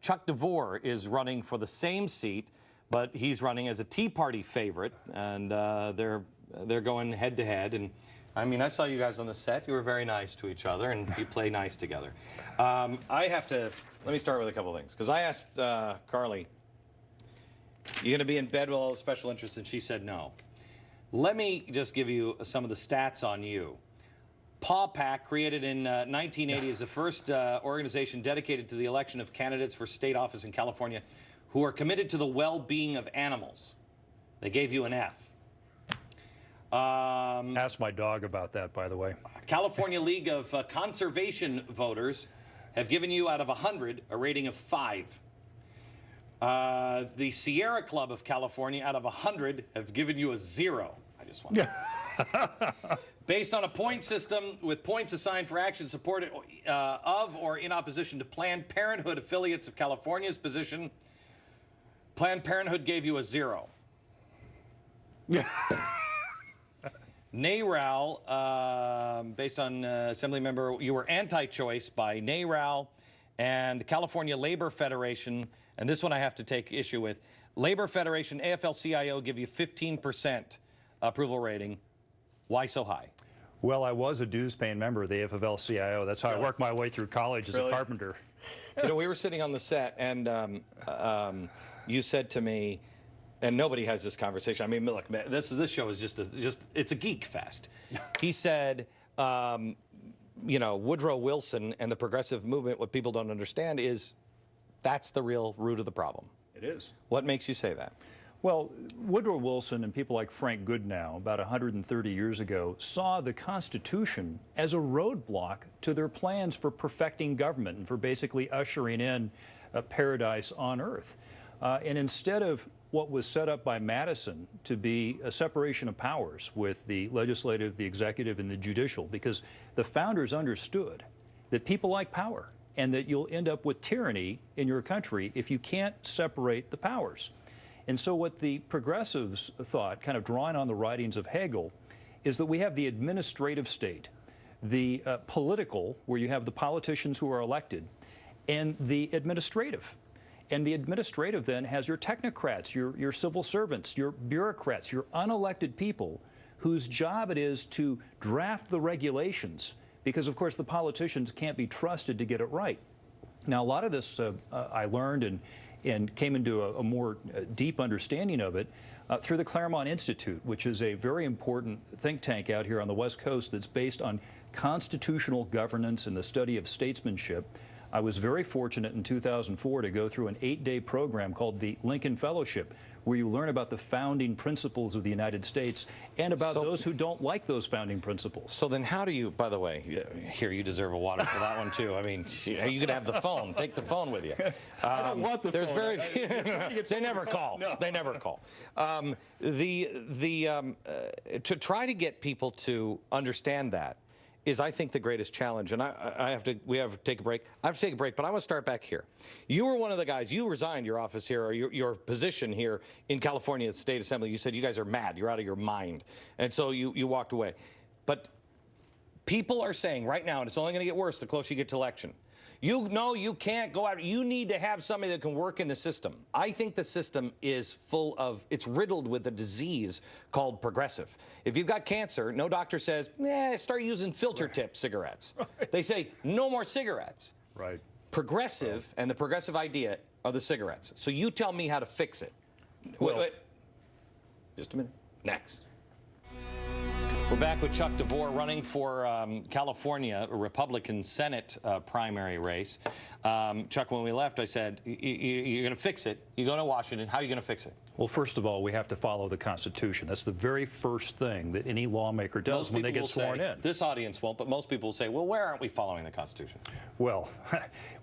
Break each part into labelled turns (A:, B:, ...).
A: Chuck Devore is running for the same seat, but he's running as a Tea Party favorite, and they're going head to head. And I mean, I saw you guys on the set. You were very nice to each other, and you play nice together. Let me start with a couple things, because I asked Carly, you going to be in bed with all the special interests, and she said no. Let me just give you some of the stats on you. Paw Pack, created in 1980, is the first organization dedicated to the election of candidates for state office in California who are committed to the well-being of animals. They gave you an F.
B: Ask my dog about that, by the way.
A: California League of Conservation Voters have given you, out of 100, a rating of 5. The Sierra Club of California, out of 100, have given you a 0. I just want to... Based on a point system with points assigned for action supported of or in opposition to Planned Parenthood affiliates of California's position, Planned Parenthood gave you a 0. NARAL, based on Assembly member, you were anti-choice by NARAL and California Labor Federation, and this one I have to take issue with. Labor Federation, AFL-CIO give you 15% approval rating. Why so high?
B: Well, I was a dues-paying member of the AFL-CIO. That's how I worked my way through college as a carpenter.
A: You know, we were sitting on the set, and you said to me, and nobody has this conversation. I mean, look, this show is just it's a geek fest. He said, you know, Woodrow Wilson and the progressive movement, what people don't understand is that's the real root of the problem.
B: It is.
A: What makes you say that?
B: Well, Woodrow Wilson and people like Frank Goodnow, about 130 years ago, saw the Constitution as a roadblock to their plans for perfecting government and for basically ushering in a paradise on earth. And instead of what was set up by Madison to be a separation of powers with the legislative, the executive, and the judicial, because the founders understood that people like power and that you'll end up with tyranny in your country if you can't separate the powers. And so what the progressives thought, kind of drawing on the writings of Hegel, is that we have the administrative state, the political, where you have the politicians who are elected, and the administrative. And the administrative then has your technocrats, your civil servants, your bureaucrats, your unelected people whose job it is to draft the regulations, because of course the politicians can't be trusted to get it right. Now, a lot of this I learned and came into a more deep understanding of it through the Claremont Institute, which is a very important think tank out here on the West Coast that's based on constitutional governance and the study of statesmanship. I was very fortunate in 2004 to go through an 8-day program called the Lincoln Fellowship, where you learn about the founding principles of the United States and about those who don't like those founding principles.
A: So then how do you, by the way, here, you deserve a water for that one too. I mean, you could have the phone. Take the phone with you.
B: I don't want the
A: there's
B: phone.
A: Very few. They never call. No. They never call. To try to get people to understand that is, I think, the greatest challenge. And we have to take a break. I have to take a break, but I want to start back here. You were one of the guys, you resigned your office here, or your position here in California State Assembly. You said you guys are mad, you're out of your mind. And so you walked away. But people are saying right now, and it's only going to get worse the closer you get to election, you can't go out. You need to have somebody that can work in the system. I think the system is it's riddled with a disease called progressive. If you've got cancer, no doctor says, start using filter tip cigarettes. Right. They say, no more cigarettes.
B: Right.
A: Progressive and the progressive idea are the cigarettes. So you tell me how to fix it. Wait. Just a minute. Next. We're back with Chuck Devore running for California, a Republican Senate primary race. Chuck, when we left, I said, you're going to fix it. You go to Washington. How are you going to fix it?
B: Well, first of all, we have to follow the Constitution. That's the very first thing that any lawmaker does when they get sworn in.
A: This audience won't, but most people will say, well, where aren't we following the Constitution?
B: Well,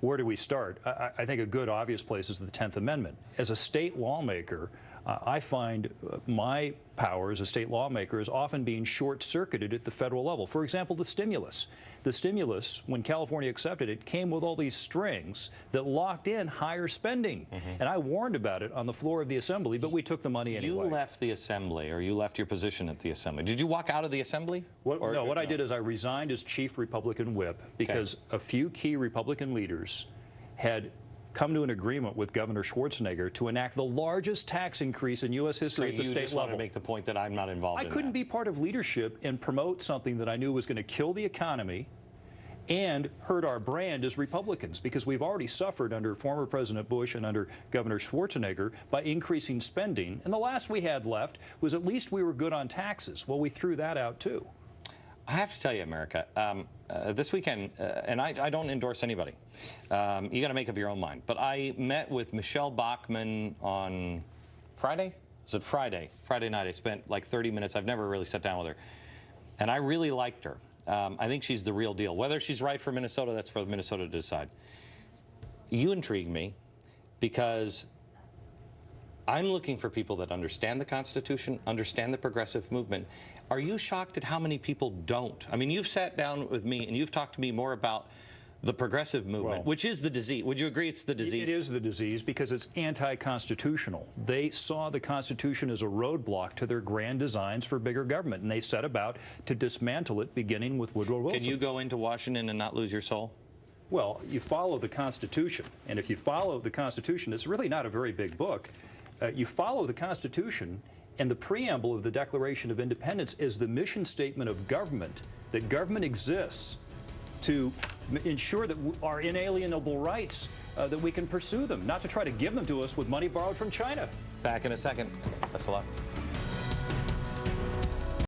B: where do we start? I think a good obvious place is the 10th Amendment. As a state lawmaker, I find my power as a state lawmaker is often being short-circuited at the federal level. For example, the stimulus. The stimulus, when California accepted it, came with all these strings that locked in higher spending. And I warned about it on the floor of the Assembly, but we took the money anyway.
A: You left the Assembly, or you left your position at the Assembly. Did you walk out of the Assembly?
B: What I did is I resigned as chief Republican whip because a few key Republican leaders had come to an agreement with Governor Schwarzenegger to enact the largest tax increase in U.S. history at the
A: you
B: state
A: just
B: level.
A: want to make the point that I'm not involved in
B: I couldn't
A: that.
B: be part of leadership and promote something that I knew was going to kill the economy and hurt our brand as Republicans, because we've already suffered under former President Bush and under Governor Schwarzenegger by increasing spending. And the last we had left was at least we were good on taxes. Well, we threw that out too.
A: I have to tell you, America, this weekend, and I don't endorse anybody. You got to make up your own mind. But I met with Michelle Bachmann on Friday? Was it Friday? Friday night. I spent like 30 minutes. I've never really sat down with her. And I really liked her. I think she's the real deal. Whether she's right for Minnesota, that's for Minnesota to decide. You intrigue me because I'm looking for people that understand the Constitution, understand the progressive movement. Are you shocked at how many people don't? I mean, you've sat down with me and you've talked to me more about the progressive movement, which is the disease. Would you agree it's the disease?
B: It is the disease because it's anti-constitutional. They saw the Constitution as a roadblock to their grand designs for bigger government, and they set about to dismantle it, beginning with Woodrow Wilson.
A: Can you go into Washington and not lose your soul?
B: Well, you follow the Constitution, and if you follow the Constitution, it's really not a very big book. You follow the Constitution, and the preamble of the Declaration of Independence is the mission statement of government, that government exists to ensure that our inalienable rights, that we can pursue them, not to try to give them to us with money borrowed from China.
A: Back in a second. Best of luck.